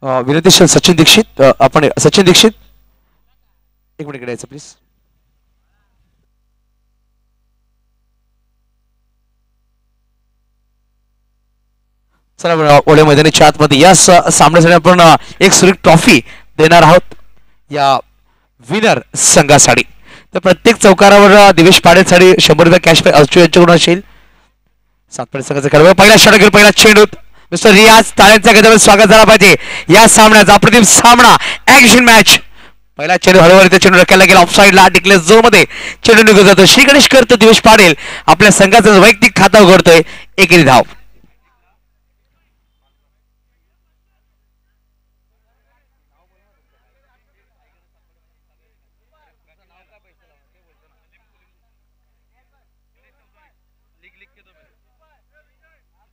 विनंती सचिन दीक्षित आपण सचिन दीक्षित एक मिनिट इकडे यायचं प्लीज. चला ओले मैदानीच्या आतमध्ये या सामन्यासाठी आपण एक सुरेख ट्रॉफी देणार आहोत या विनर संघासाठी. तर प्रत्येक चौकारावर दिवेश पाडेसाठी 100 रुपये कॅश प्राइज अर्चू यांच्याकडून असेल. सातपाडी संघाचा खेळ पहिला षटक घेऊन पहिला चेंडू मिस्टर रियाज ताळ्यांच्या गजरामध्ये स्वागत झाला पाहिजे या सामन्याचा. अप्रतिम सामना ऍक्शन मॅच. पहिला चेंडू हळूहळू चेंडू रखेला गेला ऑफसाईडला डिक्लेअर झोन मध्ये चेंडू निघून जातो. श्रीगणेश करतो दिवेश पाडेल आपल्या संघाचं वैयक्तिक खाता उघडतोय. एकेरी धाव.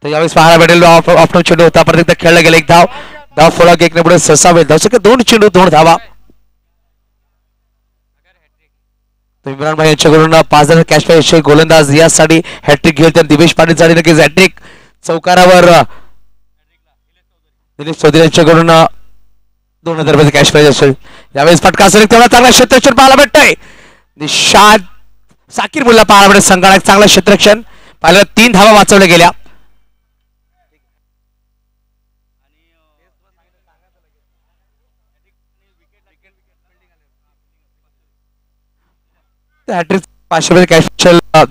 तर यावेळेस पाहायला भेटेल ऑफ चेंडू होता परत खेळला गेला. एक धाव धाव फलक एक पुढे ससावेल धाव सगळे 2 चेंडू 2 धावा. इम्रान भाई यांच्याकडून 5,000 कॅश प्राइज गोलंदाज यासाठी हॅट्रिक घेईल. तर दिवेश पाटील साठी नक्कीच हॅट्रिक. चौकारावर दिलीप चौधरी यांच्याकडून 2,000 रुपये कॅश प्राइज असेल. यावेळेस फटका सरी तेवढा चांगला क्षेत्ररक्षण पाहायला भेटतंय. निशाद साकीर मुल्ला पाहायला भेटत संघाला चांगला क्षेत्ररक्षण पाहिलं. 3 धावा वाचवल्या गेल्या. हॅट्रिक 500 रुपये कॅश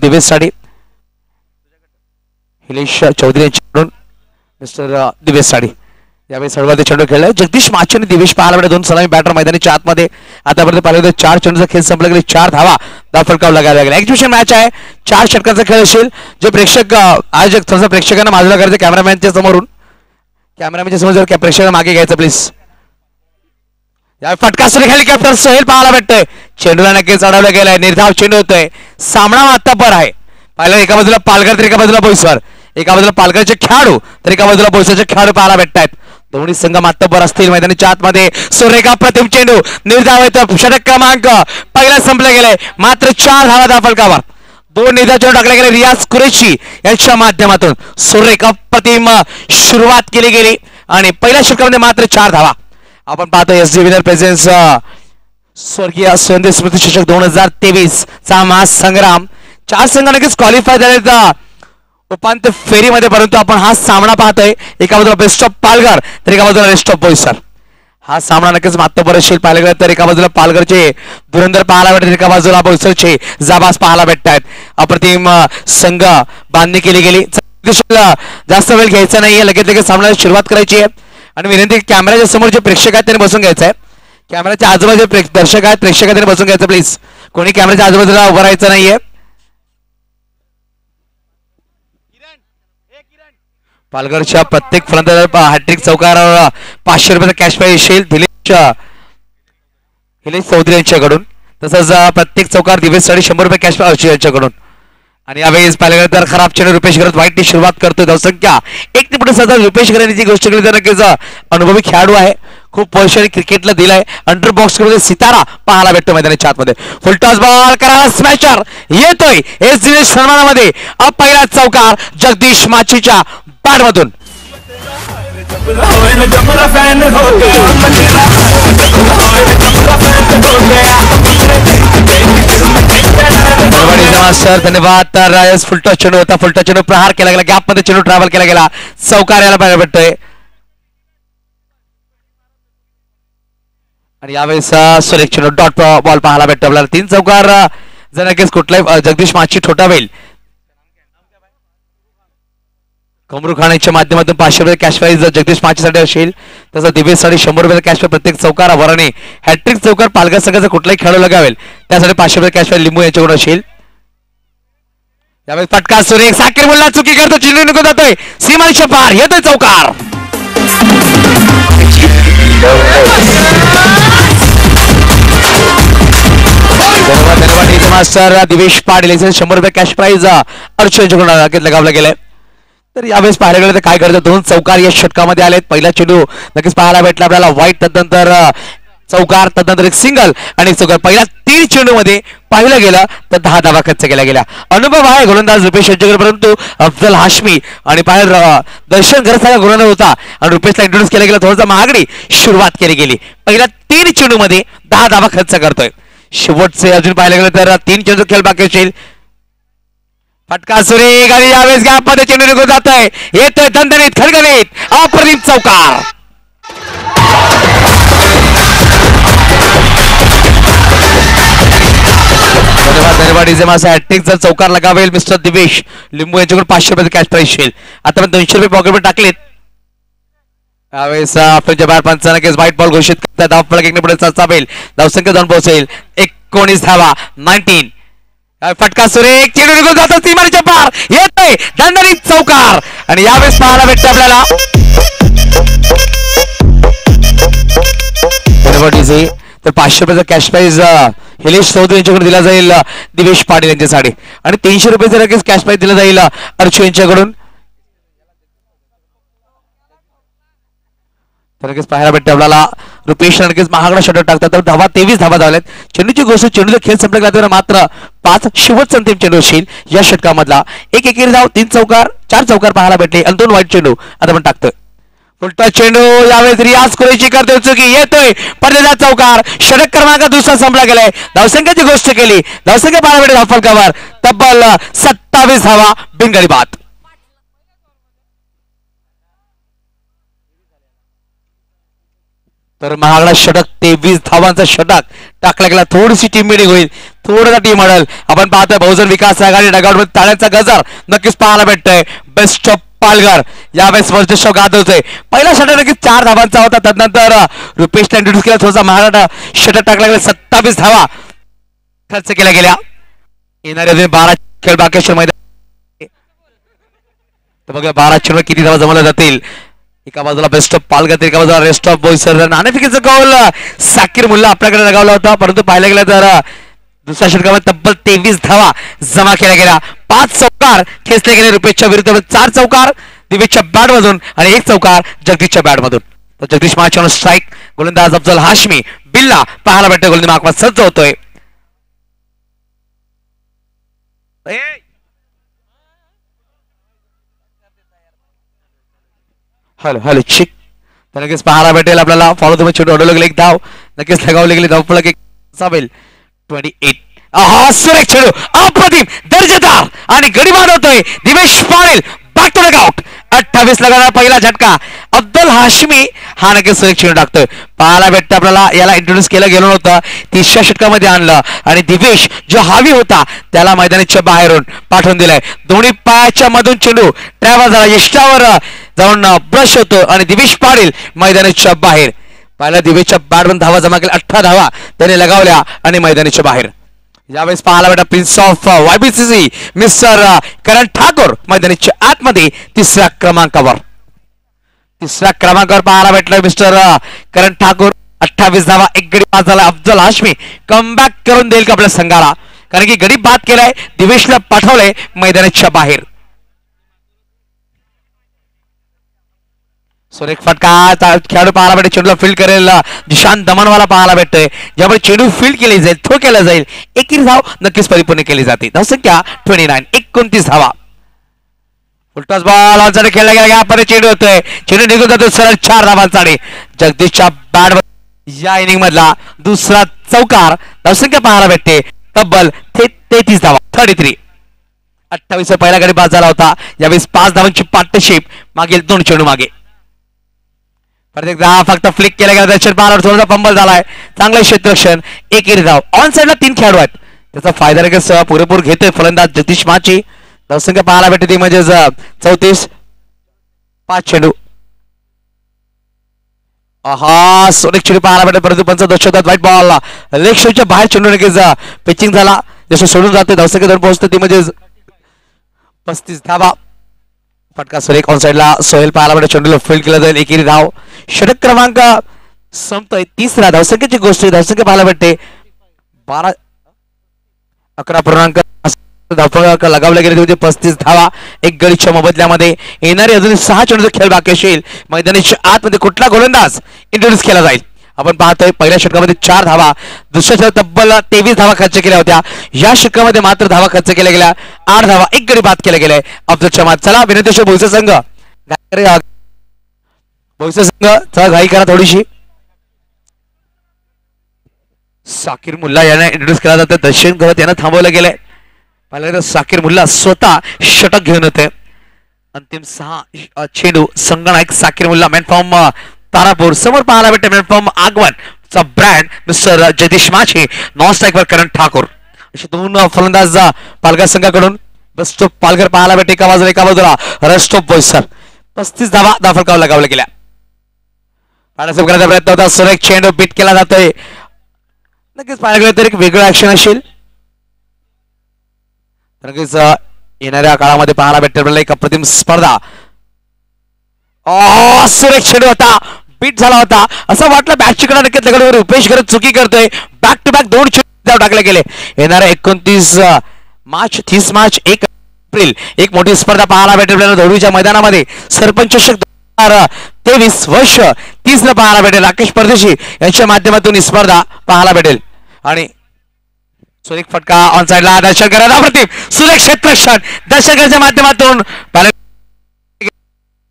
दिवेश साठी हिलेश चौधरी यांच्याकडून मिस्टर दिवेश साठी. यावेळी सर्वाधिक चेंडू खेळलाय जगदीश माचे आणि दिवेश पाहायला भेटले. 2 सलामी बॅटर मैदानीच्या आतमध्ये आतापर्यंत पाहिलं 4 चेंडूचा खेळ संपला गेले. 4 धावा धाव फलकावला गेला. एक्झिबिशन मॅच आहे. 4 षटकांचा खेळ असेल. जे प्रेक्षक आज थोडंसं प्रेक्षकांना बाजूला करायचं कॅमेरामॅनच्या समोरून. कॅमेरामॅनच्या समोर जर प्रेक्षकांना मागे घ्यायचं प्लीज. या फटका सरी हेलिकॉप्टर सोहेल पाहायला भेटतोय. चेंडूला नक्कीच अडवला गेलाय. निर्धाव चेंडू होतोय. सामना आत्तापर आहे. पाहिलं एका बाजूला पालघर तर एका बाजूला बोईसर. एका बाजूला पालघरचे खेळाडू तर एका बाजूला बोईसरचे खेळाडू पाहायला भेटतायत. दोन्ही संघ मातबर असतील मैदानीच्या आतमध्ये. सुरेखा प्रतिम चेंडू निर्धाव येतो. षटक क्रमांक पहिला संपला गेलाय. मात्र 4 धावा धाव फलकावर. 2 निर्धाव चेंडू टाकले गेले रियाज कुरेशी यांच्या माध्यमातून. सुरेखा प्रतिम सुरुवात केली गेली आणि पहिल्या षटकामध्ये मात्र 4 धावा. आपण पाहतो एसडी विनर प्रेझेन्स स्वर्गीय संदेश स्मृती चषक 2023 चा महासंग्राम. 4 संघ नक्कीच क्वालिफाय झाले उपांत्य फेरीमध्ये. परंतु आपण हा सामना पाहतोय. एका बाजूला बेस्ट ऑफ पालघर तर एका बाजूला रेस्ट ऑफ बोईसर. हा सामना नक्कीच मातबर असेल. पाहायला गेलं तर एका बाजूला पालघरचे धुरंधर पाहायला भेटतात. एका बाजूला बोईसरचे जाबाज पाहायला भेटतात. अप्रतिम संघ बांधणी केली गेली. जास्त वेळ घ्यायचा नाहीये. लगेच सामन्याला सुरुवात करायची आहे. आणि विनंती कॅमेराच्या समोर जे प्रेक्षक आहेत त्यांनी बसून घ्यायचं आहे. कॅमेराच्या आजूबाजूला दर्शक आहेत प्रेक्षक त्यांनी बसून घ्यायचं प्लीज. कोणी कॅमेराच्या आजूबाजूला उभं राहायचं नाहीये. पालघरच्या प्रत्येक फलंदाजाला हॅट्रिक चौकारावर 500 रुपयाचा कॅश प्राइज येईल हिलेश चौधरी यांच्याकडून. तसंच प्रत्येक चौकार दिवेशसाठी 100 रुपये कॅश प्राइज यांच्याकडून. आणि यावेळेस पाहिलं तर खराब चेंडू रुपेश करत वाईटने सुरुवात करतोय. धावसंख्या 1 ते पुढे सध्या रुपेश करण्याची गोष्ट केली तर नक्कीच अनुभवी खेळाडू आहे. खूप वर्षांनी क्रिकेटला दिलाय. अंडर बॉक्स मध्ये सितारा पाहायला भेटतो मैदानाच्या आतमध्ये. फुलटॉस बॉल करा स्मॅशर येतोय एस दिनेश सन्मानामध्ये. पहिला चौकार जगदीश माचीच्या बॅटमधून. सर धन्यवाद. तर रायस फुलटॉस चेंडू होता. फुलटॉस चेंडू प्रहार केला गेला. गॅप मध्ये चेंडू ट्रॅव्हल केला गेला. चौकार याला पाहायला भेटतोय. आणि यावेळेस सुरेख चेंडू डॉट बॉल पाहायला भेटतो आपल्याला. 3 चौकार जर नक्कीच कुठलाही जगदीश माची ठोठावेल. कमरू खाण्याच्या माध्यमातून 500 रुपये कॅश प्राइज जगदीश माचीसाठी असेल. तसं दिवेशसाठी 100 रुपये कॅश प्राइज प्रत्येक चौकारावर. आणि हॅट्रिक चौकार पालघर संघाचा कुठलाही खेळाडू लगावेल त्यासाठी 500 रुपये कॅश प्राइज लिंबू यांच्याकडून असेल. यावेळेस फटका सुरेख साकीर मुल्ला चुकी करतो. चेंडू निघून जातोय सीमारेषा पार. येतोय चौकार. धन्यवाद मास्टर दिवेश पाटील 100 रुपये कॅश प्राइज अर्चू यांच्याकडून लगावला गेलाय. तर यावेळेस पाहायला गेलं तर काय करतं 2 चौकार या षटकामध्ये आलेत. पहिला चेंडू नक्कीच पाहायला भेटला आपल्याला वाईट. तदनंतर चौकार तदनंतर एक सिंगल आणि एक चौकार. पहिल्या 3 चेंडू मध्ये पाहिलं गेलं तर 10 धावा खर्च केल्या गेल्या. अनुभव आहे गोलंदाज रुपेश यांच्याकडे, परंतु अफजल हाशमी आणि बाहेर दर्शन घरसारखा गोलंदाज होता आणि रुपेशला इंट्रोड्यूस केला गेला. थोडासा महागडी सुरुवात केली गेली. पहिल्या 3 चेंडू मध्ये 10 धावा खर्च करतोय. शेवटचे अजून पाहिलं गेलं तर 3 चेंडू खेळ बाकी असेल. फटका सुरेख आणि यावेळेस गॅपमध्ये चेंडू निघून जात आहे. येतोय दणदणीत खणखणीत अप्रतिम चौकार. धन्यवाद इजेमाचा हॅट्रिक जर चौकार लगावेल मिस्टर दिवेश लिंबू यांच्याकडून 500 रुपये कॅश प्राइस येईल. आता पण 200 रुपये पॉकेटमध्ये टाकलेत. यावेळेस आपल्या बाहेर पंचांना केस व्हाईट बॉल घोषित करतात. धाव फलक एकने पुढे चाचेल. धावसंख्या 2 पोहोचेल. 19 धावा 19. फटका सुरेख चेंडू निघून जातो सीमारेच्या पार. येतोय दणदणीत चौकार आणि यावेळेस पाहायला भेटतं आपल्याला तर 500 रुपयाचा कॅश प्राइज हिलेश चौधरी यांच्याकडून दिला जाईल दिवेश पाटील यांच्यासाठी आणि 300 रुपयाचा लगेच कॅश प्राइज दिला जाईल अर्चू यांच्याकडून. तर लगेच पाहायला भेटते आपल्याला रुपेश लगेच महागडा षटक टाकतात. तर धावा 23 धावा धावल्यात. चेंडूची गोष्ट चेंडूचा खेळ संपला गेला मात्र 5 शेवटचा अंतिम चेंडू असेल या षटकामधला. एक एकेरी धाव 3 चौकार 4 चौकार पाहायला भेटले आणि 2 वाईट चेंडू आता पण टाकतोय. उलटा चेंडू यावेळेस रियाज कुरेशी करतोय चुकी. येतोय पडलेला चौकार. षटक क्रमांक दुसरा संपला गेलाय. धावसंख्येची गोष्ट केली. धावसंख्या पाहायला भेटेल धावफलकावर तब्बल 27 धावा बिनगडी बाद. तर महागडा षटक 23 धावांचा षटक टाकला गेला. थोडीशी टीम मिटिंग होईल. थोडासा टीम मॉडेल आपण पाहतोय. बहुजन विकास आघाडी डगआउट मध्ये टाळ्यांचा गजर नक्कीच पाहायला भेटतोय. बेस्ट ऑफ पालघर यावेळेस वर्चस्व गाजवतोय. पहिला षटक नक्कीच 4 धावांचा होता. त्यानंतर रुपेशला इंट्रोड्यूस केला. थोडासा महागडा षटक टाकला गेला. 27 धावा खर्च केल्या गेल्या. येणाऱ्या 12 खेळ बाकी असेल मैदान. तर बघा 12 चेंडू किती धावा जमवल्या जातील. एका बाजूला बेस्ट ऑफ पालघर, एका बाजूला रेस्ट ऑफ बोईसर. नाणेफेकीचा गोल साकीर मुल्ला आपल्याकडे लगावला होता, परंतु पाहिलं गेलं तर दुसऱ्या षटकामध्ये तब्बल 23 धावा जमा केल्या गेल्या. 5 चौकार खेचले गेले रुपेशच्या विरुद्ध. 4 चौकार दिवेशच्या बॅट मधून आणि 1 चौकार जगदीशच्या बॅट मधून. तर जगदीश महाचरण स्ट्राईक. गोलंदाज अफजल हाशमी बिल्ला पाहायला भेटतोय. गोलंदाज मागवा सज्ज होतोय. हॅलो हॅलो चिक. तर नक्कीच पाहायला भेटेल आपल्याला. फॉलो तुम्ही छोटे ऑर्डर एक धाव नक्कीच लगावले गेले. धाव फलक एक साबेल 28. हा सुरेख चेंडू अप्रतिम दर्जेदार आणि गडी होतोय. Divesh Patil back to dugout. 28 लगावला पहिला झटका. अफजल हाशमी हा नक्कीच सुरेख चेंडू टाकतोय. पाहायला भेटतं आपल्याला. याला इंट्रोड्यूस केलं गेलं नव्हतं. 3ऱ्या षटकामध्ये आणलं आणि दिवेश जो हावी होता त्याला मैदानाच्या बाहेरून पाठवून दिलाय. दोन्ही पायाच्या मधून चेंडू ट्रॅव्हल झाला. यष्टावर जाऊन ब्रश होतो आणि दिवेश पाटील मैदानाच्या बाहेर. पहिला दिवेशच्या बॅटमधून धावा जमा केल्या. 18 धावा त्याने लगावल्या आणि मैदानाच्या बाहेर. यावेळेस पाहायला भेटा प्रिन्स ऑफ वायबीसीसी मिस्टर करण ठाकूर मैदानाच्या आतमध्ये 3ऱ्या क्रमांकावर. 3ऱ्या क्रमांकावर पाहायला भेटलं मिस्टर करण ठाकूर. 28 धावा 1 गडी बाद झाला. अफजल हाशमी कमबॅक करून देईल का आपल्या संघाला, कारण की गडी बाद केलाय. दिवेशला पाठवलंय मैदानाच्या बाहेर. सुरेख फटका खेळाडू पाहायला भेटेल. चेंडूला फील्ड करेल जिशान दमनवाला पाहायला भेटतोय. ज्यामुळे चेंडू फील्ड केली जाईल, थ्रो केला जाईल. एकेरी धाव नक्कीच परिपूर्ण केली जाते. धावसंख्या 29. 29 धावा. उलटाच बॉल ऑनसाइड खेळला गेला. यामध्ये चेंडू होतोय. चेंडू निघून जातो सरळ 4 धावांचा. जगदीशच्या बॅट या इनिंग मधला दुसरा चौकार. धावसंख्या पाहायला भेटते तब्बल 33 धावा 33. 28 पहिला गडी बाद झाला होता. यावेळेस 5 धावांची पार्टनरशिप मागील 2 चेंडू मागे. प्रत्येक धाव फक्त फ्लिक केला गेला. दर्शन पाहायला थोडासा पंबल झालाय. चांगलं क्षेत्ररक्षण. एकेरी धाव. ऑन साइडला 3 खेळाडू आहेत. त्याचा फायदा लगेच पुरेपूर घेतोय फलंदाज जगदीश माची. धावसंख्या पाहायला भेटते ती म्हणजे 34. 5 चेंडू. हा सोनेक चेंडू पाहायला भेटत, परंतु 15 शोधात व्हाईट बॉल लेग शेवच्या बाहेर चेंडू लगेच पिचिंग झाला. जसं सोडून जाते धावसंख्या 2 पोहोचते ती म्हणजे 35 धावा. फटका सुरेख. ऑन साइडला सोहेल पाहायला भेटत. चेंडूला फील्ड केला जाईल. एकेरी धाव. षटक क्रमांक संपतोय 3रा. धावसंख्येची गोष्ट धावसंख्या पाहायला भेटते 11.11 धावफलक लगावले गेले होते. 35 धावा 1 गडीच्या मोबदल्यामध्ये. येणारे अजून 6 चेंडूचा खेळ बाकी असेल. मैदानाच्या आतमध्ये कुठला गोलंदाज इंट्रोड्यूस केला जाईल आपण पाहतोय पहिल्या षटकामध्ये 4 धावा, दुसऱ्या षटकात तब्बल 23 धावा खर्च केल्या होत्या. या षटकामध्ये मात्र धावा खर्च केल्या गेल्या 8 धावा, एक गडी बाद केला गेलाय अफजल शमात. चला विनंती भोईसर संघ, भोईसर संघ चला घाई करा थोडीशी. साकीर मुल्ला यांना इंट्रोड्यूस केला जातं. दर्शन करत यांना थांबवलं गेलंय. पहिल्यांदा साकीर मुल्ला स्वतः षटक घेऊन येते. अंतिम 6 चेंडू संगनायक साकीर मुल्ला. Man form Tarapur. समोर पाहायला भेटते मॅन फॉर्म आगवन चा ब्रँड मिस्टर जगदीश माछी. नॉन स्ट्राईक वर करण ठाकूर. असे 2 फलंदाज पालघर संघाकडून. बसतो पालघर पाहायला भेटते एका बाजूला रस्टॉप बोईसर. 35 धावा दाफळकाव लगावल्या गेल्या. पाण्याचा प्रयत्न होता. सुरेख चेंडू बीट केला जातोय. नक्कीच पाहायला गेलं तर एक वेगळं ऍक्शन असेल. नक्कीच येणाऱ्या काळामध्ये पाहायला भेटेल एक अप्रतिम स्पर्धा. सुरेख चेंडू होता, बीट झाला होता. असं वाटलं बॅटची कडे नक्कीच लगडवर उपेश करत चुकी करतोय. बॅक टू बॅक 2 चेंडू टाकले गेले. येणाऱ्या 29 मार्च 30 मार्च 1 एप्रिल एक मोठी स्पर्धा पाहायला भेटेल धोळीच्या मैदानामध्ये. सरपंच चषक 2023 वर्ष 30 ला पाहायला भेटेल. राकेश परदेशी यांच्या माध्यमातून ही स्पर्धा पाहायला भेटेल. आणि सुरेख फटका ऑन साइडला दर्शन करा अप्रतिम सुरेख क्षेत्ररक्षण दर्शकांच्या माध्यमातून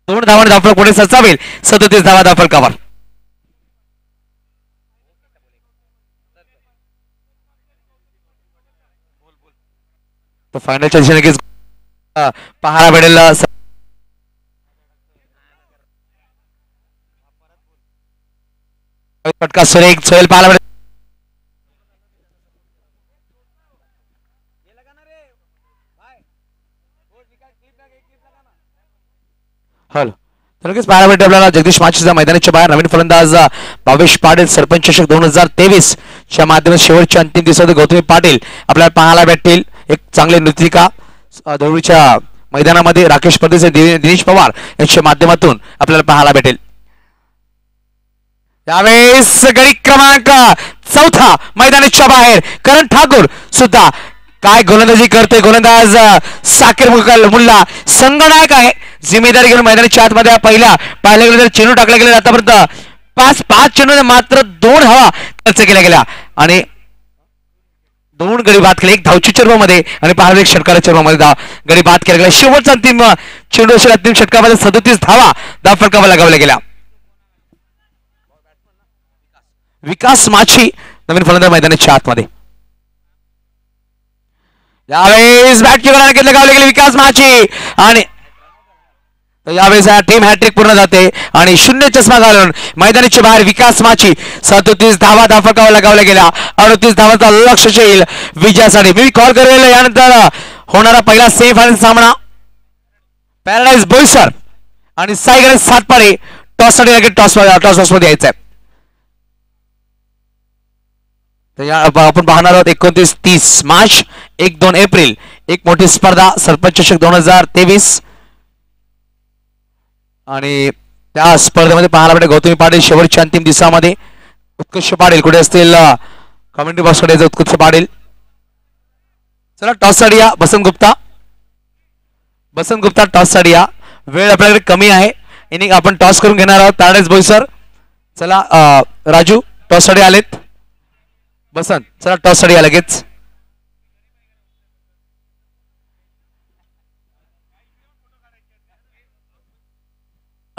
2 धावांनी धावफलक पुढे सरसावेल. 37 धावा धावफलकावर. तो फायनलच्या दिशेने नक्कीच पाहायला भेटेल. फटका सुरेख सोहेल पाहायला भेटेल. हॅलो तर नक्कीच पाहायला भेटेल आपल्याला जगदीश माचीचा मैदानाच्या बाहेर नवीन फलंदाज भावेश पाटील. सरपंच चषक 2023 च्या माध्यमातून शेवटच्या अंतिम दिवसात गौतमी पाटील आपल्याला पाहायला भेटतील. एक चांगले नृत्यिका धोळीच्या मैदानामध्ये. राकेश परदेशी दिनेश पवार यांच्या माध्यमातून आपल्याला पाहायला भेटेल. यावेळेस गडी क्रमांक 4 मैदानाच्या बाहेर करण ठाकूर सुद्धा काय गोलंदाजी करते. गोलंदाज साकीर मुल्ला संगनायक आहे. जिम्मेदारी घेऊन मैदानाच्या आतमध्ये पहिल्या पाहिल्या गेलं तर चेंडू टाकला गेला. आतापर्यंत 5 चेंडू मात्र 2 धावा खर्च केल्या गेल्या आणि 2 गडी बाद केले. एक धावची चर्मामध्ये आणि पाहिलं एक षटकाच्या चर्मामध्ये गडी बाद केला गेला. शेवटचा अंतिम चेंडू असेल. अंतिम षटकामध्ये 37 धावा धावफलकावर लगावल्या गेल्या. विकास माछी नवीन फलंदाज मैदानाच्या आतमध्ये. यावेळेस बॅट किनारा लगावले गेले विकास माछी आणि यावेळेस टीम हॅट्रिक पूर्ण जाते आणि 0 चष्मा घालून मैदानाच्या बाहेर विकास माछी. 37 धावा धावफलकावर लगावल्या गेल्या. 38 धावांचा लक्ष येईल विजयासाठी. मी कॉल करेल यानंतर होणारा पहिला सेमीफायनल सामना पॅराडाईज बोईसर आणि साई गणेश सातपाडे. टॉससाठी टॉस मध्ये यायचं आहे. आपण पाहणार आहोत 29-30 मार्च 1-2 एप्रिल एक मोठी स्पर्धा सरपंच चषक 2023 आणि त्या स्पर्धेमध्ये पाहायला भेटेल गौतमी पाटील शेवटच्या अंतिम दिवसामध्ये. उत्कृष्ट पाटील कुठे असतील कमेंट्री बॉक्स कडे उत्कृष्ट पाटील. चला टॉस साठी या बसंत गुप्ता टॉस साठी या. वेळ आपल्याकडे कमी आहे. इनिंग आपण टॉस करून घेणार आहोत पॅराडाईज बोईसर. चला राजू टॉस साठी आलेत. बसंत चला टॉस साठी या लगेच.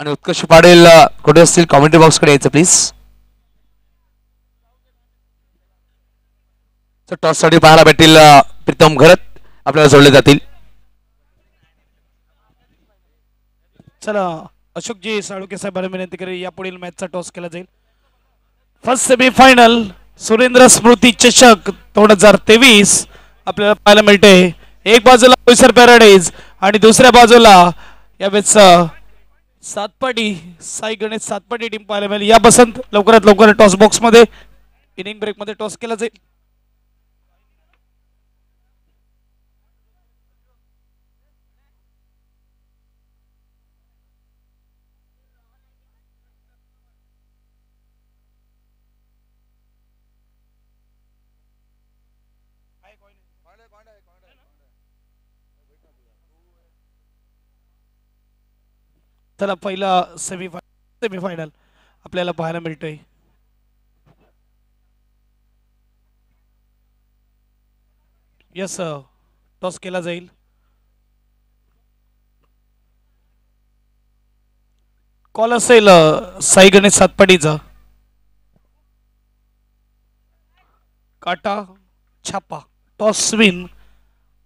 आणि उत्कर्ष पाटील कुठे असतील कॉमेंट्री बॉक्स कडे यायचं प्लीज. टॉस साठी पाहायला भेटेल प्रीतम घरत आपल्याला जोडले जातील. चला अशोकजी साळुके साहेबांना विनंती करेल यापुढील मॅचचा टॉस केला जाईल. फर्स्ट सेमीफायनल सुरेंद्र स्मृती चषक 2023 आपल्याला पाहायला मिळते. एक बाजूला बोईसर पॅराडाईज आणि दुसऱ्या बाजूला यावेळेस सातपाडी साई गणेश सातपाडी टीम पाहायला मिळेल. या बसंत लवकरात लवकर टॉस बॉक्स मध्ये इनिंग ब्रेक मध्ये टॉस केला जाईल. चला पहिला सेमीफायनल आपल्याला पाहायला मिळतोय. यस टॉस केला जाईल. कॉल असेल साई गणेश सातपाडीचा. काटा छापा toss win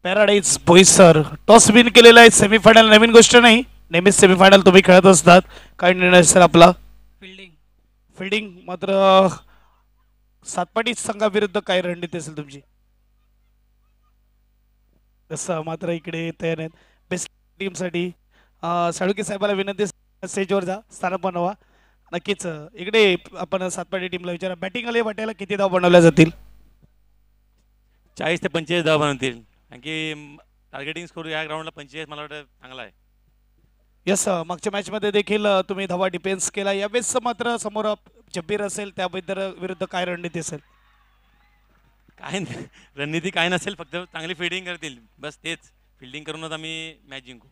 paradise Boisar toss win केलेला आहे. सेमीफायनल नवीन गोष्ट नाही, नेहमीच सेमीफायनल तुम्ही खेळत असतात. काय निर्णय असेल आपला? फिल्डिंग मात्र सातपाटी संघाविरुद्ध काय रणनीती असेल तुमची? तसं मात्र इकडे तयार आहेत. बेस्ट टीमसाठी साळुके साहेबाला विनंती, स्टेजवर जा, स्थान बनवा. नक्कीच इकडे आपण सातपाटी टीमला विचारा, बॅटिंग आले वाटायला किती धाव बनवल्या जातील? 40 ते 45 धाव बनवतील. आणखी टार्गेटिंग स्कोर या ग्राउंडला 45 मला वाटतं चांगला आहे. यस मागच्या मॅचमध्ये देखील तुम्ही धावा डिफेन्स केला. यावेळेस मात्र समोर जब्बीर असेल, त्याबद्दल विरुद्ध काय रणनीती असेल? काय रणनीती काय नसेल, फक्त चांगली फिल्डिंग करतील बस. तेच फिल्डिंग करूनच आम्ही मॅच जिंकू.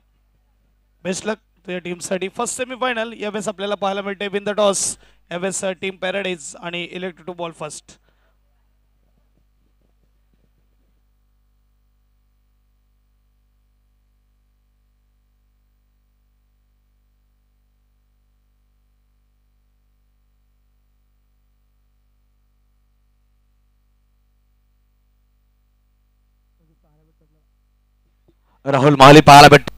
बेस्ट लक तुझ्या टीमसाठी. फर्स्ट सेमीफायनल यावेळेस आपल्याला पाहायला मिळते. विन द टॉस यावेळेस टीम पॅराडाईज आणि elect to bowl first. Rahul Mahali पाहायला भेटतो.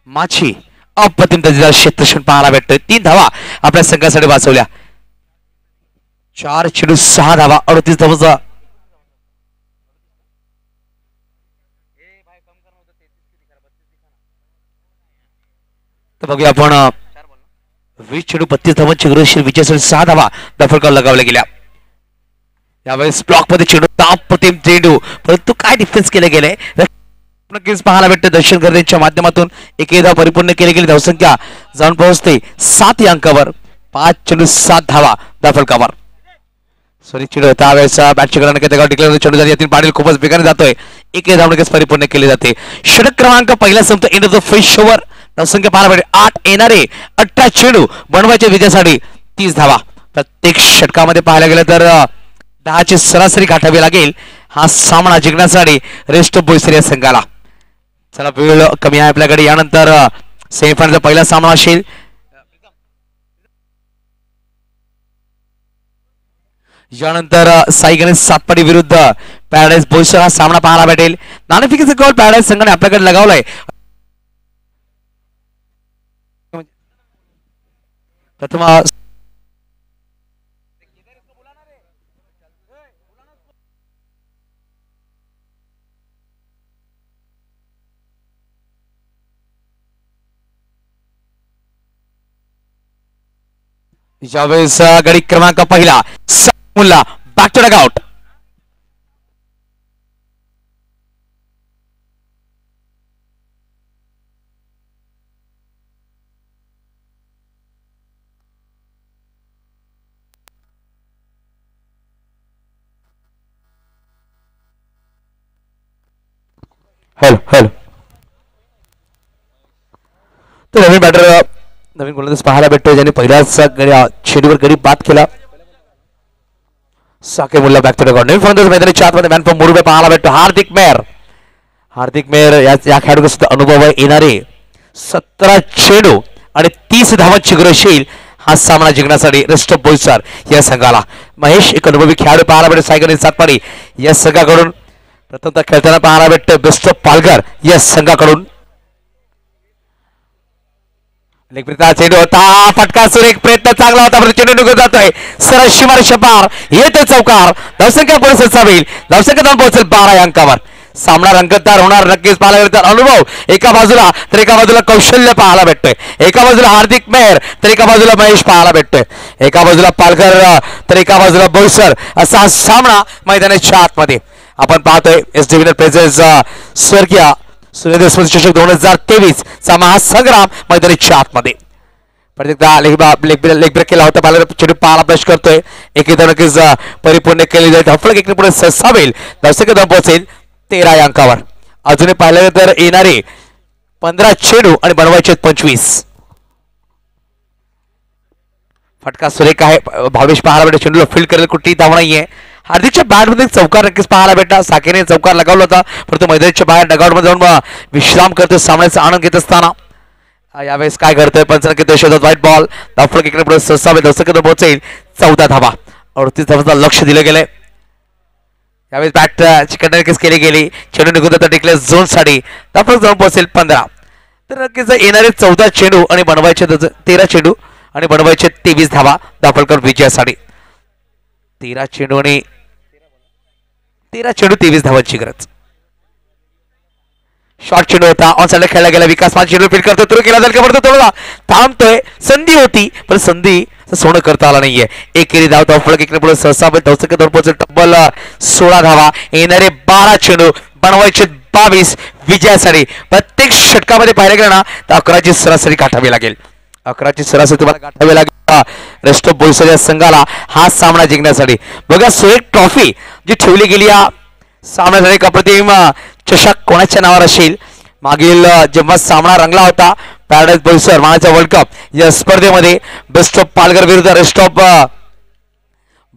माची अप्रतिम दर्जेदार क्षेत्ररक्षण पाहायला भेटतोय. 3 धावा आपल्या संघासाठी वाचवल्या. 4 चेंडू 6 धावा 38 धावांचा तर बघूया आपण 20 चेंडू 32 धावांची गरजशील विजयासाठी 6 धावा दफळकावर लगावल्या गेल्या. यावेळेस ब्लॉक मध्ये चेंडू अप्रतिम चेंडू, परंतु काय डिफेन्स केले गेले नक्कीच पाहायला भेटते. दर्शन गर्दीच्या माध्यमातून एक धाव परिपूर्ण केली गेली. धावसंख्या जाऊन पोहोचते 7 या अंकावर. 5 चेंडू 7 धावा दफळकावर. सॉरी चेंडू त्यावेळेस बॅटच्या कडे डिक्लेअर चेंडू झाली. यातील पाटील खूपच वेगाने जातोय. एक धाव नक्कीच परिपूर्ण केली जाते. षटक क्रमांक पहिला संपतो. End of the first over. धावसंख्या पाहायला भेटते 8 येणारे 18 चेंडू बनवायचे विजयासाठी 30 धावा. प्रत्येक षटकामध्ये पाहायला गेलं तर 10ची सरासरी गाठावी लागेल हा सामना जिंकण्यासाठी रेस्ट ऑफ बोईसर या संघाला. चला वेळ कमी आहे आपल्याकडे. यानंतर सेमीफायनलचा पहिला सामना असेल. यानंतर साई गणेश सातपाडी विरुद्ध पॅराडाईज बोईसर हा सामना पाहायला भेटेल. नाणेफेकीचा कॉल पॅराडाईज संघाने आपल्याकडे लगावलाय. प्रथम यावेळेस गडी क्रमांक पहिला Mulla back to dugout. Hello hello तर नवीन बॅटर नवीन गोलंदाज पाहायला भेटतोय ज्याने पहिल्याच चेंडूवर गडी बाद केला. साके मुल्ला बॅक टू डगआउट. नवीन फलंदाज मैदानाच्या आतमध्ये मॅन फ्रॉम मुरुबे पाहायला भेटतो हार्दिक मेहर. हार्दिक मेहर या खेळाडूचा सुद्धा अनुभव आहे. येणारे 17 चेंडू आणि 30 धावांची गरज येईल हा सामना जिंकण्यासाठी रेस्ट ऑफ बोईसर या संघाला. महेश एक अनुभवी खेळाडू पाहायला भेटतो. साई गणेश सातपाडी या संघाकडून प्रथमतः खेळताना पाहायला भेटतं. बेस्ट ऑफ पालघर या संघाकडून चेंडू होता. फटका सुरेख प्रयत्न चांगला होता, परंतु चेंडू निघून जातोय सरळ सीमारेषा पार. येते चौकार. धावसंख्या पोहोचेल सावेल. धावसंख्या जाऊन पोहोचेल 12 या अंकावर. सामना रंगतदार होणार नक्कीच पाहायला भेटतात. अनुभव एका बाजूला तर एका बाजूला कौशल्य पाहायला भेटतोय. एका बाजूला हार्दिक मेहर तर एका बाजूला महेश पाहायला भेटतोय. एका बाजूला पालघर तर एका बाजूला बोईसर असा सामना मैदानाच्या आतमध्ये आपण पाहतोय. एस डिव्हिजन प्रेझेंस स्वर्गीय सूर्योदय स्मृती चषक 2023 चा महासंग्राम मैदानाच्या आतमध्ये प्रत्येकदा लेग ब्रेक केला होता. चेंडू पाहायला प्रवेश करतोय. एक नक्कीच परिपूर्ण केली जाईल. हफलक एक पुढे ससावेल. धावसंख्या जाऊन पोहोचेल 13 या अंकावर. अजूनही पाहिलं तर येणारे 15 चेंडू आणि बनवायचे 25. फटका सुरेख आहे. भावेश पाहायला भेटेल. चेंडूला फील्ड करेल कुठेही धाव नाहीये. हार्दिकच्या बॅटमध्ये चौकार नक्कीच पाहायला भेटला. साकेने चौकार लगावला होता परंतु मैदानाच्या बाहेर डगआउटमध्ये जाऊन विश्राम करतो सामन्याचा आनंद घेत असताना. यावेळेस काय घडतंय पंचांकित देशात व्हाईट बॉल धावफलक इकडे पुढे ससावे दर्शकांना पोहोचेल 14 धावा 38 धावांचा लक्ष दिलं गेलंय. यावेळेस बॅट चिकन नक्कीच केली गेली. चेंडू निघून जाता टिकले झोन साठी धावफलक जाऊन पोहोचेल 15. तर नक्कीच येणारे 14 चेंडू आणि बनवायचे 13 चेंडू आणि बनवायचे 23 धावा धावफलकावर विजयासाठी. 13 चेंडू आणि 23 धावांची गरज. शॉर्ट चेंडू होता ऑन साइडला खेळला गेला. विकास माझा चेंडू फील्ड करतो थ्रो केला जाईल का पडतो थोडा थांबतोय. संधी होती पण संधी सोनं करता आला नाहीये. एकेरी धाव धावफलक इकडे पुढे सहसा धावसंख्या पोहोचेल तब्बल 16 धावा. येणारे 12 चेंडू बनवायचे 22 विजयासाठी. प्रत्येक षटकामध्ये पाहिलं गेलं ना तर 11ची सरासरी गाठावी लागेल. 11ची सरासरी तुम्हाला गाठावी लागेल रेस्ट ऑफ बोईसर या संघाला हा सामना जिंकण्यासाठी. बघा सुरेख ट्रॉफी जी ठेवली गेली या सामन्यासाठी एक अप्रतिम चषक कोणाच्या नावावर असेल. मागील जेव्हा सामना रंगला होता पॅराडाईज बोईसर मानाच्या वर्ल्ड कप या स्पर्धेमध्ये बेस्ट ऑफ पालघर विरुद्ध रेस्ट ऑफ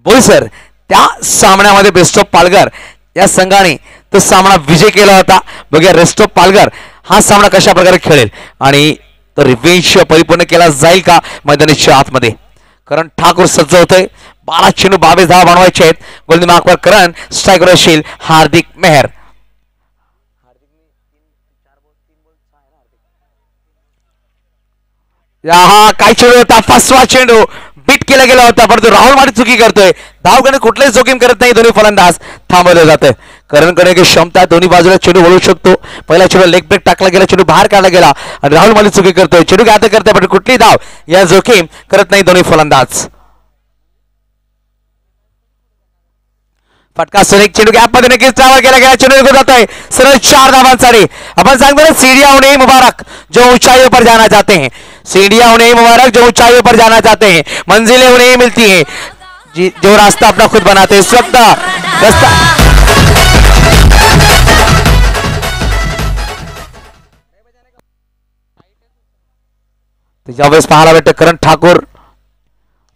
बोईसर त्या सामन्यामध्ये बेस्ट ऑफ पालघर या संघाने तो सामना विजय केला होता. बघा रेस्ट ऑफ पालघर हा सामना कशा प्रकारे खेळेल आणि तो रिव्हेंज परिपूर्ण केला जाईल का मैदानाच्या आतमध्ये. करण ठाकूर सज्ज होतोय. 12 चेंडू 22 धावा बनवायचे आहेत. गोलंदाज मार्कवर करण स्ट्राईकवर असेल हार्दिक मेहर. हा काय चेंडू होता फसवा चेंडू बीट केला गेला होता परंतु राहुल माडी चुकी करतोय. धाव घेणे कुठलेच जोखीम करत नाही. दोन्ही फलंदाज थांबवले जाते. करणकडे क्षमता दोन्ही बाजूला चेंडू वळू शकतो. पहिला चेंडू लेग ब्रेक टाकला गेला चेंडू बाहेर काढला गेला आणि राहुल माडी चुकी करतोय. चेंडू घात करतोय पण कुठली धाव या जोखीम करत नाही दोन्ही फलंदाज. फटका सुरेख चेंडू गॅप मध्ये नक्कीच ट्रॅव्हल केला गेला. चेंडू निघून जात आहे सरळ 4 धावांसाठी. अपन सांगते ना सीढ़ियां उन्हें मुबारक जो ऊंचाइयों पर जाना चाहते हैं. सीढ़ियां उन्हें मुबारक जो ऊंचाइयों पर जाना चाहते हैं. मंजिलें उन्हें मिलती हैं जो रास्ता अपना खुद बनाते हैं. इस वक्त रास्ता यावेळेस पाहायला भेटतं करण ठाकूर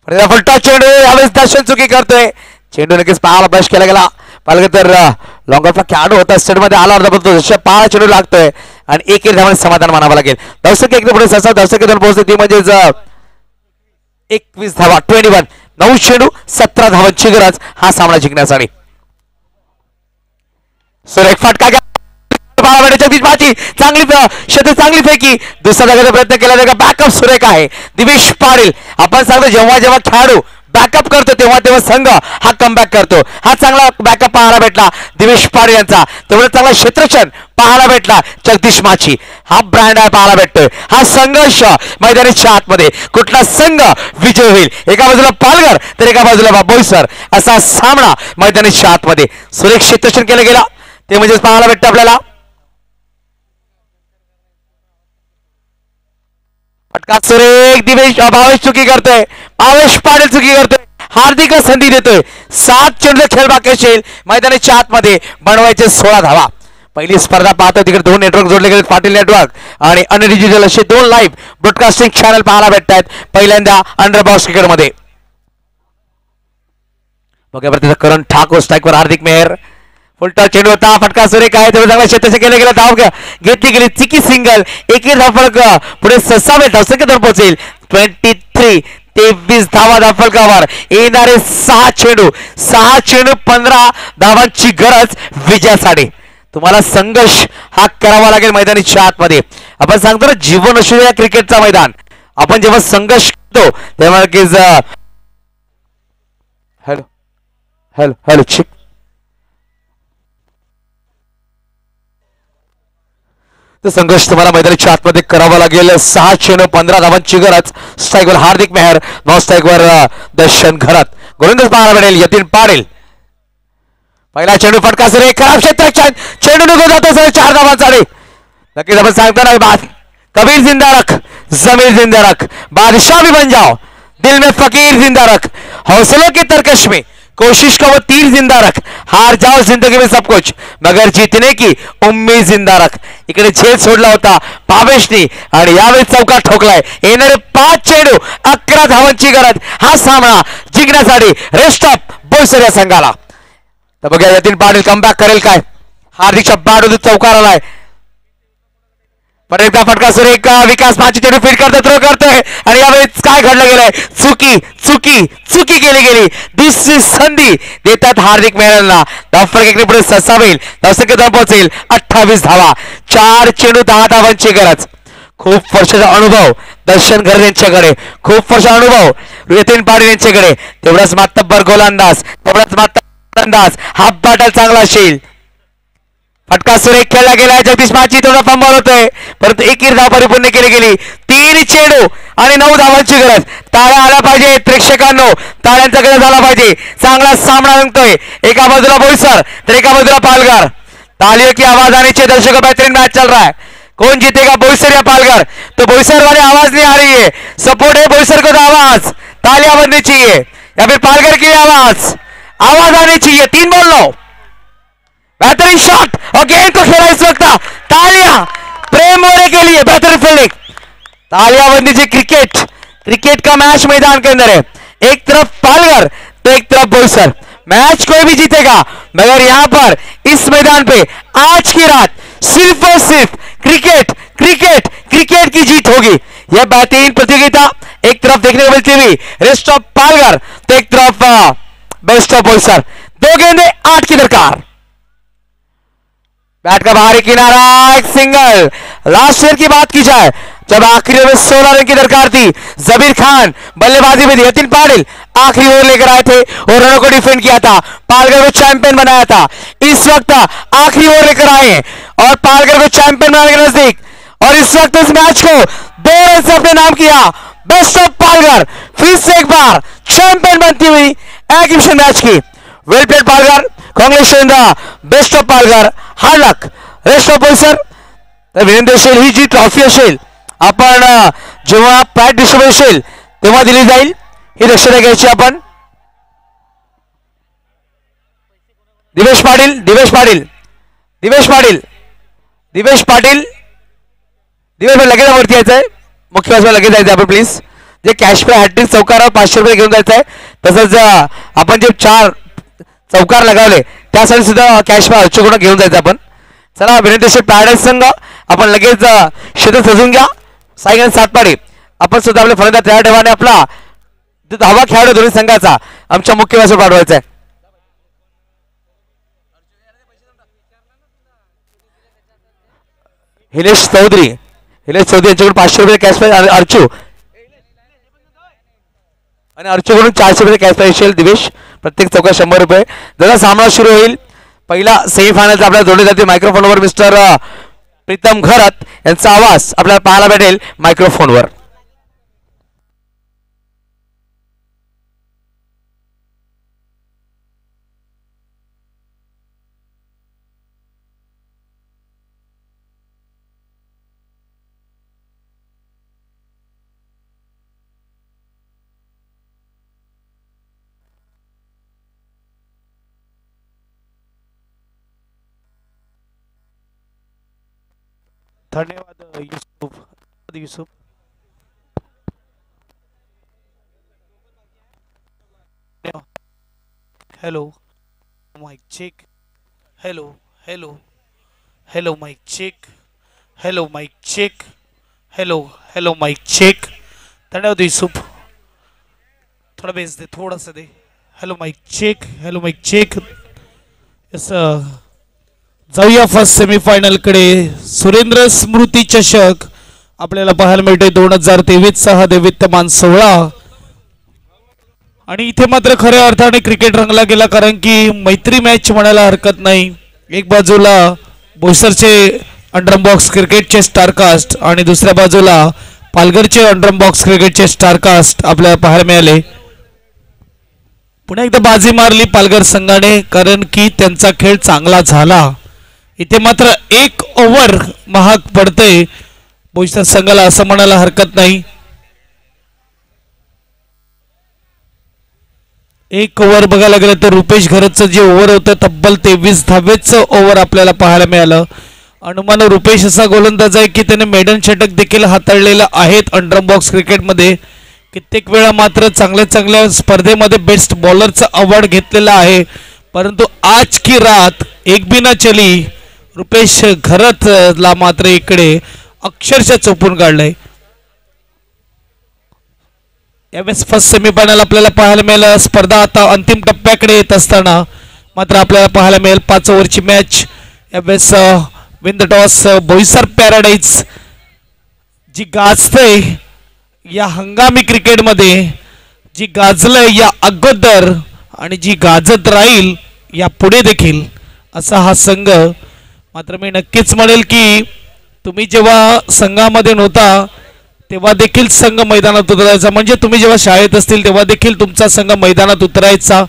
फलटा चेंडू यावेळेस दर्शन चुकी करतोय. चेंडू नक्कीच पाहायला बॅश केला गेला. पाहिलं तर लॉंग ऑफला खेळाडू होता सेट मध्ये आला होता पण तो पाहा चेंडू लागतोय आणि एक धावांनी समाधान मानावं लागेल. दर्शक एक पुढे ससा दर्शक दोन पोहोचते ती म्हणजेच 21 धावा 21 9 चेंडू 17 धावांची गरज हा सामना जिंकण्यासाठी. सुरेख फटका चांगली चांगली फेकी दुसऱ्या जागेचा प्रयत्न केला जागा. बॅकअप सुरेख आहे दिवेश पाटील. आपण सांगतो जेव्हा जेव्हा खेळाडू बॅकअप करतो तेव्हा तेव्हा संघ हा कमबॅक करतो. हा चांगला बॅकअप पाहायला भेटला दिवेश पाटील यांचा. तेवढा चांगला क्षेत्ररक्षण पाहायला भेटला जगदीश माची. हा ब्रँड आहे पाहायला भेटतोय. हा संघर्ष मैदानाच्या आतमध्ये कुठला संघ विजय होईल. एका बाजूला पालघर तर एका बाजूला बोईसर असा सामना मैदानाच्या आतमध्ये. सुरेख क्षेत्ररक्षण केलं गेलं ते म्हणजेच पाहायला भेटतं आपल्याला. फटका सुरेख दिवेश भावेश चुकी करतोय. भावेश पाटील चुकी करतोय. हार्दिक संधी देतोय. 7 चेंडू खेळ बाकी असेल मैदानाच्या आतमध्ये बनवायचे 16 धावा. पहिली स्पर्धा पाहतो तिकडे 2 नेटवर्क जोडले गेले पाटील नेटवर्क आणि अन्य डिजिटल असे 2 लाईव्ह ब्रॉडकास्टिंग चॅनल पाहायला भेटत आहेत. पहिल्यांदा अंडरबॉक्स क्रिकेट मध्ये बघा बरं करण ठाकूर स्ट्राईकवर हार्दिक मेहर. फुलटा चेंडू होता फटका सुरेख आहे तेवढं चांगला क्षेत्राचे केले गेले. धाव घेतली गेली चिकी सिंगल. एक धावफलक पुढे ससावे धावसंख्या धरून पोहोचेल 23 धावा धावफलकावर. येणारे 6 चेंडू 15 धावांची गरज विजयासाठी. तुम्हाला संघर्ष हा करावा लागेल मैदानाच्या आतमध्ये. आपण सांगतो ना जीवन असू या क्रिकेटचा मैदान. आपण जेव्हा संघर्ष करतो तेव्हा नक्कीच हॅलो हॅलो हॅलो चिक संघर्ष तुम्हाला मैदानाच्या आतमध्ये करावा लागेल. 6 चेंडू 15 धावांची गरज. स्ट्राईकवर हार्दिक मेहर नॉन स्ट्राईकवर दर्शन घरात. गोलंदाज पाहायला मिळेल यतीन पाटील. पहिला चेंडू फटका सर खराब क्षेत्र चेंडू निघून जातो सर 4 धावांसाठी. नक्कीच आपण सांगता ना बात कबीर जिंदा रख जमीर जिंदा रख बादशाह भी बन जाओ दिल में फकीर जिंदा रख हौसलों की तरकश में कोशिश का वो तीर जिंदा रख हार जाओ जिंदगी में सब कुछ मगर जीतने की उम्मीद जिंदा रख. इकडे झेल सोडला होता भावेशनी आणि यावेळी चौका ठोकलाय. येणारे 5 चेंडू 11 धावांची गरज हा सामना जिंकण्यासाठी रेस्ट ऑफ बोईसर या संघाला. तर बघा यतीन पाटील कमबॅक करेल काय. हार्दिकच्या बॅट चौकार आलाय. परत एकदा फटका सुरेख. विकास पाचची चेंडू फीड करतोय, थ्रो करतोय आणि यावेळेस काय घडलं गेलंय. चुकी चुकी चुकी केली गेली. दुसरी संधी देतात हार्दिक मेहरांना. धावफलक इकडे पुढे ससावेल. धावसंख्या धाव पोहोचेल 28 धावा. 4 चेंडू 10 धावांची गरज. खूप वर्षाचा अनुभव दर्शन घर यांच्याकडे. खूप वर्ष अनुभव यतीन पाटील यांच्याकडे. तेवढाच मातब्बर गोलंदाज, तेवढाच मातब्बर अंदाज. हा बॅटल चांगला असेल. फटका सुरेख खेळला गेला. जगदीश माची थोडा फंबल होतोय, परंतु एकीर धाव परिपूर्ण केली गेली. 3 चेंडू आणि 9 धावांची गरज. टाळ्या आल्या पाहिजे प्रेक्षकांनो, टाळ्यांचा गरज झाला पाहिजे. चांगला सामना रंगतोय. एका बाजूला बोईसर तर एका बाजूला पालघर. तालियों की आवाज आने चाहिए दर्शकों. बेहतरीन मैच चल रहा है. कौन जीतेगा, बोईसर या पालघर? तो बोईसर वाले आवाज नहीं आ रही है. सपोर्ट है बोईसर को तो आवाज. तालियां बननी चाहिए या फिर पालघर की आवाज आने चाहिए. 3 बॉल 9. बेहतरीन शॉट और गेंद को खेला इस वक्त. तालियां प्रेम मोरे के लिए. बेहतरीन फील्डिंग. तालियां बननी चाहिए. क्रिकेट का मैच मैदान के अंदर है. एक तरफ पालघर तो एक तरफ बोईसर. मैच कोई भी जीतेगा, मगर यहाँ पर इस मैदान पे आज की रात सिर्फ और सिर्फ क्रिकेट क्रिकेट क्रिकेट की जीत होगी. यह बेहतरीन प्रतियोगिता एक तरफ देखने को मिलती हुई रेस्ट ऑफ पालघर तो एक तरफ बेस्ट ऑफ बोईसर. 2 गेंदे 8 की दरकार. बैट का बाहरी किनारा, एक सिंगल. लास्ट ईयर की बात की जाए जब आखिरी में 16 रन की दरकार थी, जबीर खान बल्लेबाजी में थी. यतीन पाटिल आखिरी ओवर लेकर आए थे और रनों को डिफेंड किया था. पालघर को चैंपियन बनाया था. इस वक्त आखिरी ओवर लेकर आए हैं और पालघर को चैंपियन बनाने के नजदीक. और इस वक्त इस मैच को 2 रन से अपने नाम किया. बेस्ट ऑफ पालघर फिर से एक बार चैंपियन बनती हुई एग्जीबिशन मैच की. Well played Palghar. Congratulation the best of Palghar. Hard luck rest of Boisar. तर विनंती असेल ही जी ट्रॉफी असेल आपण जेव्हा प्राइज डिस्ट्रीब्युट असेल तेव्हा दिली जाईल. ही दक्षता घ्यायची आपण. दिवेश पाटील दिवेश पाटील दिवेश पाटील दिवेश पाटील दिवेश लगेच वरती यायचं आहे. मुख्य वाचवा लगेच जायचं आपण प्लीज. जे कॅश पे हॅट्रिक चौकारावर 500 रुपये घेऊन जायचं आहे. तसंच आपण जे 4 चौकार लगावले त्यासाठी सुद्धा कॅश पे अर्चकडून घेऊन जायचं आपण. चला विनंती असेल पॅराडाईज संघ आपण लगेच शेत सजून घ्या. साईगण सातपाडे आपण सुद्धा आपल्या फलंदाज तयार ठेवाने आपला धावा खेळाडू दोन्ही संघाचा आमच्या मुख्य व्यासपीठावर पाठवायचा आहे. हिलेश चौधरी यांच्याकडून 500 रुपये कॅश प्राइज. अर्चू आणि अर्चूकडून 400 रुपये कॅश प्राइज असेल. दिवेश प्रत्येक चौका 100 रुपये. जसा सामना सुरू होईल पहिला सेमीफायनलचा आपल्याला जोडले जाते मायक्रोफोनवर मिस्टर प्रीतम घरत यांचा आवाज आपल्याला पाहायला भेटेल मायक्रोफोनवर. धन्यवाद Yusuf. Hello mic check. Hello hello hello mic check. Hello mic check. Hello hello mic check. धन्यवाद युसुफ. थोड़ा बेस दे, थोड़ा सा दे. Hello mic check. Hello mic check. Yes जाऊया फर्स्ट सेमीफायनल कडे. सुरेंद्र स्मृती चषक आपल्याला पाहायला मिळते 2023 चा दैवित्यमान 16. आणि इथे मात्र खऱ्या अर्थाने क्रिकेट रंगला गेला, कारण की मैत्री मॅच म्हणायला हरकत नाही. एक बाजूला बोईसरचे अंडरम बॉक्स क्रिकेटचे स्टारकास्ट आणि दुसऱ्या बाजूला पालघरचे अंडरम बॉक्स क्रिकेटचे स्टारकास्ट आपल्याला पाहायला मिळाले. पुन्हा एकदा बाजी मारली पालघर संघाने, कारण की त्यांचा खेळ चांगला झाला. इथे मात्र 1 ओव्हर महाग पडते बोईसर संघाला असं म्हणायला हरकत नाही. 1 ओव्हर बघायला गेलं तर रुपेश घरतचं जे ओव्हर होतं तब्बल 23 धावेचं ओव्हर आपल्याला पाहायला मिळालं. अनुमान रुपेश असा गोलंदाज आहे की त्याने मेडन षटक देखील हाताळलेलं आहेत अंडरम बॉक्स क्रिकेटमध्ये. कित्येक वेळा मात्र चांगल्या चांगल्या स्पर्धेमध्ये बेस्ट बॉलरचा अवॉर्ड घेतलेला आहे. परंतु आज की रात एक भी ना चली रुपेश घरतला मात्र इकडे अक्षरशः चोपून काढलंय. यावेळेस फर्स्ट सेमीफायनल आपल्याला पाहायला मिळालं. स्पर्धा आता अंतिम टप्प्याकडे येत असताना मात्र आपल्याला पाहायला मिळेल 5 ओव्हरची मॅच. यावेळेस win the toss Boisar paradise जी गाजते या हंगामी क्रिकेटमध्ये, जी गाजलंय या अगोदर आणि जी गाजत राहील या पुढे देखील, असा हा संघ. मात्र मी नक्कीच म्हणेल की तुम्ही जेव्हा संघामध्ये नव्हता तेव्हा देखील संघ मैदानात उतरायचा. म्हणजे तुम्ही जेव्हा शाळेत असतील तेव्हा देखील तुमचा संघ मैदानात उतरायचा.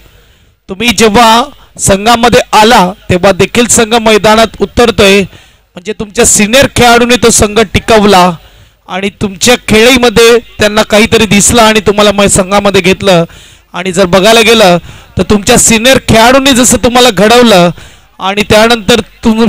तुम्ही जेव्हा संघामध्ये आला तेव्हा देखील संघ मैदानात उतरतोय. म्हणजे तुमच्या सिनियर खेळाडूंनी तो संघ टिकवला आणि तुमच्या खेळीमध्ये त्यांना काहीतरी दिसलं आणि तुम्हाला संघामध्ये घेतलं. आणि जर बघायला गेलं तर तुमच्या सिनियर खेळाडूंनी जसं तुम्हाला घडवलं आणि त्यानंतर तुम्ही